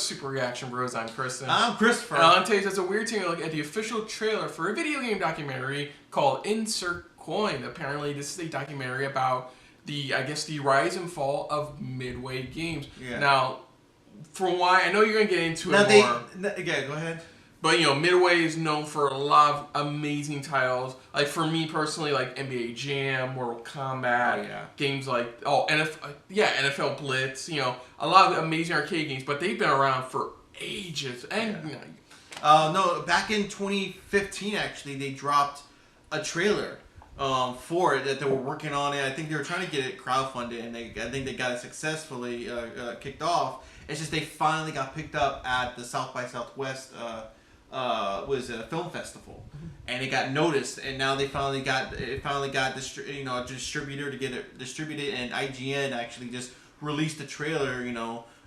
Super Reaction Bros? I'm Kristen. I'm Christopher. And on today's, it's a weird thing to look at the official trailer for a video game documentary called Insert Coin. Apparently, this is a documentary about the rise and fall of Midway Games. Yeah. Now, from why I know you're gonna get into it more. Yeah, go ahead. But, Midway is known for a lot of amazing titles. Like, for me personally, like NBA Jam, Mortal Kombat, games like, NFL Blitz, a lot of amazing arcade games. But they've been around for ages. And, No, back in 2015, actually, they dropped a trailer for it that they were working on it. I think they were trying to get it crowdfunded, and I think they got it successfully kicked off. It's just they finally got picked up at the South by Southwest was a film festival, and it got noticed, and now they finally got a distributor to get it distributed, and IGN actually just released the trailer.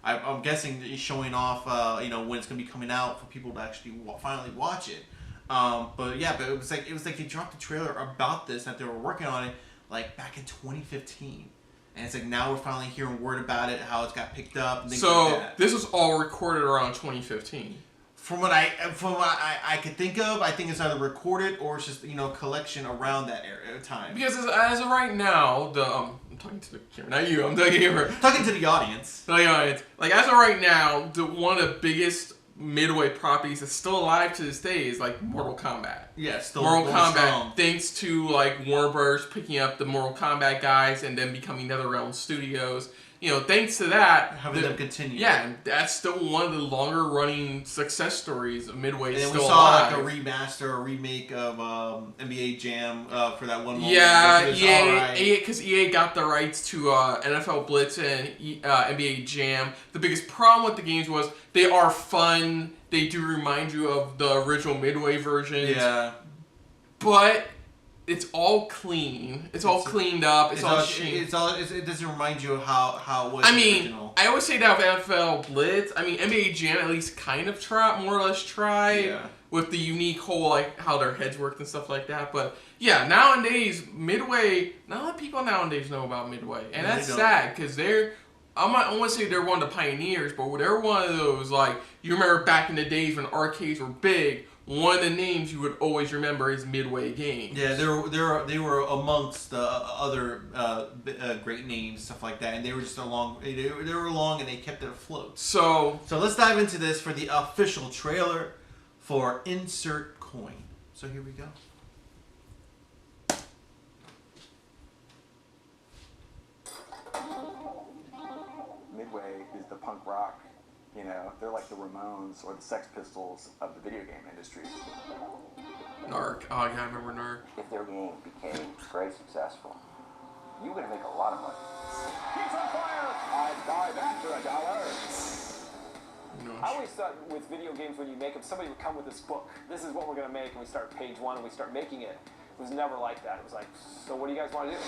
I'm guessing it's showing off when it's gonna be coming out for people to actually finally watch it. But it was like they dropped the trailer about this, that they were working on it like back in 2015. And it's like now we're finally hearing word about it, how it's got picked up. And things like that. This was all recorded around 2015. From what I could think of, I think it's either recorded or it's just collection around that era time. Because as of right now, I'm talking to the camera, not you. I'm talking to the audience. Like as of right now, one of the biggest Midway properties that's still alive to this day is like Mortal Kombat. Yeah, still Mortal Kombat. Strong. Thanks to like Warner Bros. Picking up the Mortal Kombat guys and then becoming NetherRealm Studios. Thanks to that, having them continue. Yeah, that's still one of the longer running success stories of Midway. And then still we saw alive. like a remaster or remake of NBA Jam for that one moment. Yeah, EA, because EA got the rights to NFL Blitz and NBA Jam. The biggest problem with the games was they are fun. They do remind you of the original Midway versions. Yeah. But it's all clean. It's all cleaned up. It doesn't remind you of how it was original. I always say that with NFL Blitz. NBA Jam at least kind of more or less tried with the unique whole like how their heads worked and stuff like that. But yeah, nowadays Midway, not a lot of people nowadays know about Midway, and that's sad because I want to say they're one of the pioneers, but they're one of those like you remember back in the days when arcades were big. One of the names you would always remember is Midway Games. Yeah, they were amongst the other great names, stuff like that, and they were just along. They were along, and they kept it afloat. So let's dive into this for the official trailer for Insert Coin. So here we go. Midway is the punk rock. They're like the Ramones or the Sex Pistols of the video game industry. Narc. Oh, yeah, I remember Narc. If their game became very successful, you were going to make a lot of money. He's on fire! I'd buy that for $1. I always thought with video games, when you make them, somebody would come with this book. This is what we're going to make, and we start page 1, and we start making it. It was never like that. It was like, so what do you guys want to do?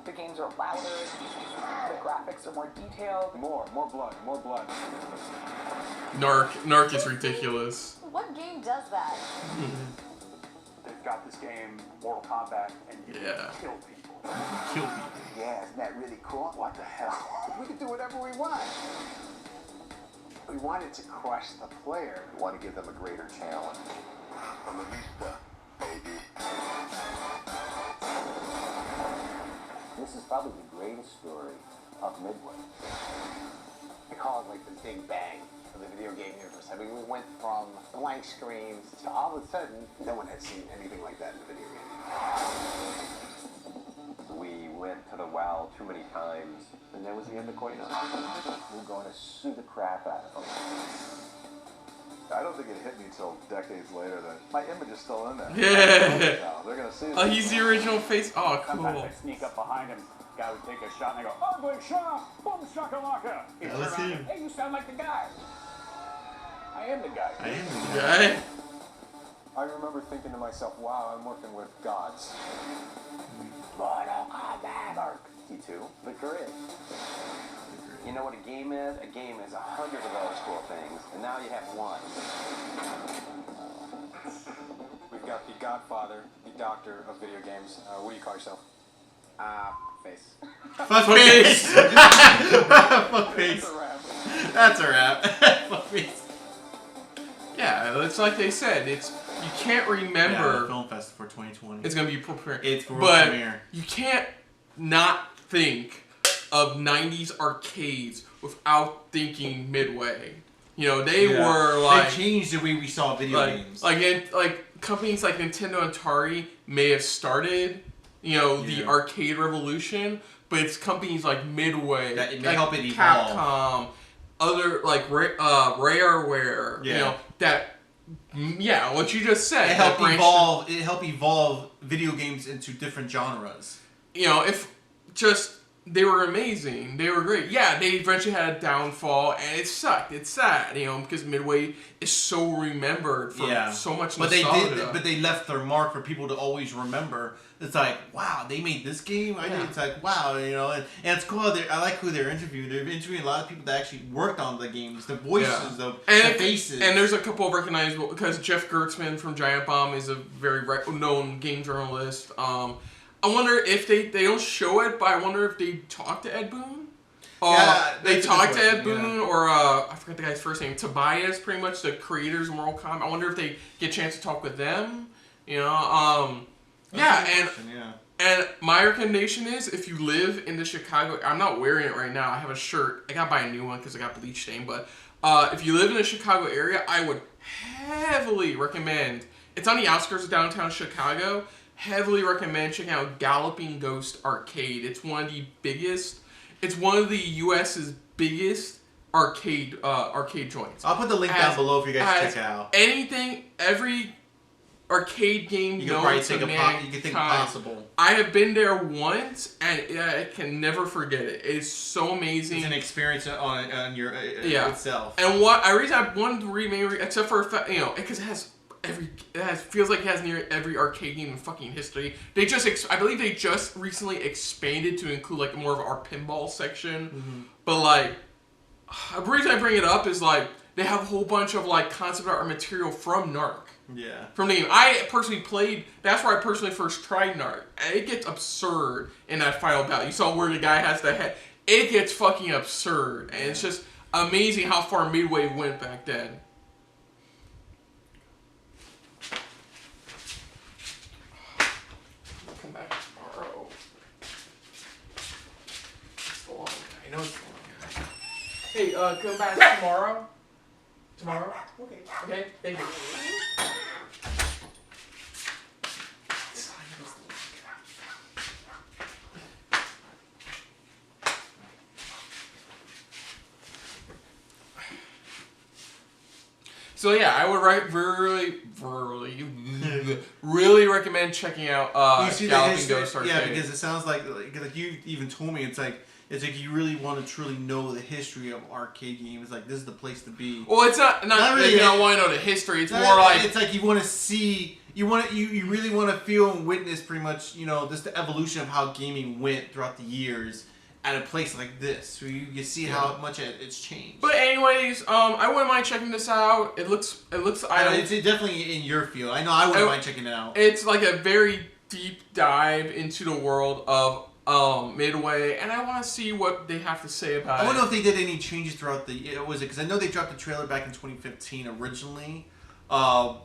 The games are louder, the graphics are more detailed. More blood, more blood. Narc is ridiculous. What game does that? They've got this game, Mortal Kombat, and you can kill people. Kill people. Yeah, isn't that really cool? What the hell? We can do whatever we want. We wanted to crush the player. We want to give them a greater challenge. From the vista, baby. This is probably the greatest story of Midway. We call it like the big bang of the video game universe. We went from blank screens to all of a sudden, No one had seen anything like that in the video game. We went to the well too many times, and that was the end of Coin Up. We're going to sue the crap out of them. I don't think it hit me until decades later that my image is still in there. Yeah. They're gonna see it. Oh, he's the original face. Oh, cool. Sometimes I sneak up behind him. Guy would take a shot, and I go, "Ugly shot! Boom shakalaka!" He turns let's around see and, him. "Hey, you sound like the guy." I am the guy. Guy? I remember thinking to myself, "Wow, I'm working with gods." Mortal Kombat. T2, the grid. You know what a game is? A game is 100 of those cool things, and now you have one. We've got the Godfather, the Doctor of video games. What do you call yourself? Face. Fuck face. Fuck face. That's a wrap. That's a wrap. Yeah, it's like they said. It's you can't remember. Yeah, Film Festival for 2020. It's gonna be prepared. It's for but premiere. You can't not think of 90s arcades without thinking Midway. You know, they were like they changed the way we saw video games. Like companies like Nintendo and Atari may have started, you know, the arcade revolution, but it's companies like Midway that like help it evolve. Capcom, other like Rareware, you know, that what you just said. It helped evolve. It helped evolve video games into different genres. You know, if just they were amazing, they were great. Yeah, they eventually had a downfall, and it sucked. It's sad, you know, because Midway is so remembered for so much nostalgia. But they left their mark for people to always remember. It's like, wow, they made this game. It's like, wow, you know, and it's cool. I like who they're interviewing. They're interviewing a lot of people that actually worked on the games, the voices, the faces. And there's a couple of recognizable because Jeff Gertzman from Giant Bomb is a very known game journalist. I wonder if they don't show it, but I wonder if they talk to Ed Boon. They talked to Ed Boon, or I forgot the guy's first name, Tobias, pretty much the creators of Mortal Kombat. I wonder if they get a chance to talk with them. You know, and my recommendation is if you live in the Chicago, I'm not wearing it right now. I have a shirt. I gotta buy a new one because I got bleach stain. But if you live in the Chicago area, I would heavily recommend. It's on the outskirts of downtown Chicago. Heavily recommend checking out Galloping Ghost Arcade. It's one of the biggest. It's one of the U.S.'s biggest arcade joints. I'll put the link down below if you guys check it out. Every arcade game you can probably think possible. I have been there once, and I can never forget it. It's so amazing. It's an experience on your itself. And except for because it has. Feels like it has near every arcade game in fucking history. I believe they just recently expanded to include like more of our pinball section. Mm-hmm. But like, the reason I bring it up is like they have a whole bunch of like concept art material from Narc. Yeah. From the game, I personally played. That's where I personally first tried Narc. And it gets absurd in that final battle. You saw where the guy has the head. It gets fucking absurd, and it's just amazing how far Midway went back then. Hey, come back tomorrow? Tomorrow? Okay. Okay, thank you. So yeah, I would really recommend checking out Galloping Ghost Arcade. Yeah, because it sounds like you even told me, it's like you really want to truly know the history of arcade games. Like, this is the place to be. Well, it's not really. You don't want to know the history. It's more like it's like you want to see. You really want to feel and witness pretty much. You know, just the evolution of how gaming went throughout the years at a place like this, where you see how much it's changed. But anyways, I wouldn't mind checking this out. It looks. It's definitely in your field. I know I wouldn't mind checking it out. It's like a very deep dive into the world of Midway, and I want to see what they have to say about it. I want to know if they did any changes throughout the. Because I know they dropped the trailer back in 2015 originally. I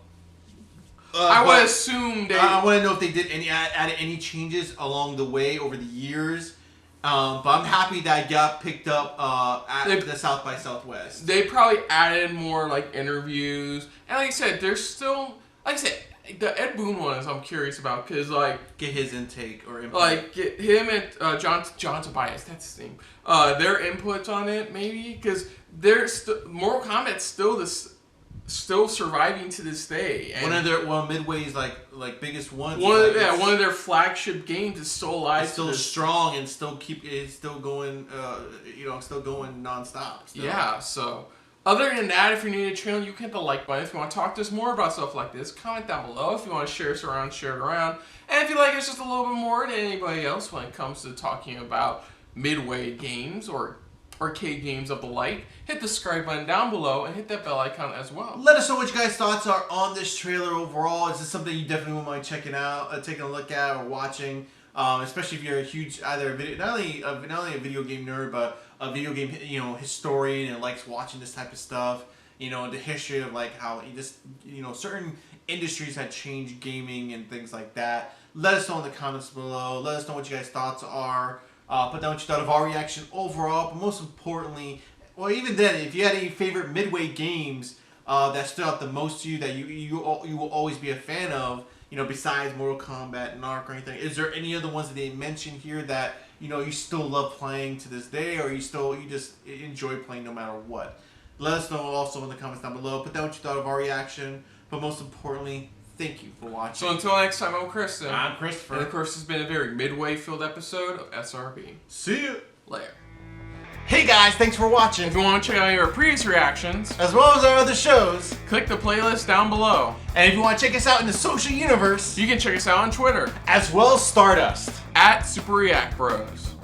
would assume they. I want to know if they did added any changes along the way over the years. But I'm happy that I got picked up at the South by Southwest. They probably added more like interviews, and like I said, there's still the Ed Boon ones I'm curious about because like get his intake or input. Like get him and John Tobias, that's his name. Their inputs on it maybe because there's Mortal Kombat's still surviving to this day. And one of Midway's like biggest ones. One of their flagship games is still alive. It's still strong and still going. Still going nonstop. Still. Yeah. So other than that, if you're new to the channel, you can hit the like button. If you want to talk to us more about stuff like this, comment down below. If you want to share us around, share it around. And if you like us just a little bit more than anybody else when it comes to talking about Midway games or arcade games of the like, hit the subscribe button down below and hit that bell icon as well. Let us know what you guys' thoughts are on this trailer overall. Is this something you definitely won't mind checking out, taking a look at, or watching? Especially if you're a huge not only a video game nerd, but a video game, historian and likes watching this type of stuff, the history of like how certain industries had changed gaming and things like that. Let us know in the comments below. Let us know what you guys' thoughts are. Put down what you thought of our reaction overall, but most importantly, well, even then, if you had any favorite Midway games that stood out the most to you, that you will always be a fan of, besides Mortal Kombat and Ark or anything, is there any other ones that they mentioned here that you still love playing to this day, or you just enjoy playing no matter what? Let us know also in the comments down below. Put down what you thought of our reaction, but most importantly, thank you for watching. So until next time, I'm Kristen. I'm Christopher. And of course, it's been a very Midway-filled episode of SRB. See you later. Hey guys, thanks for watching. If you want to check out our previous reactions, as well as our other shows, click the playlist down below. And if you want to check us out in the social universe, you can check us out on Twitter, as well as Stardust, @SuperReactBros.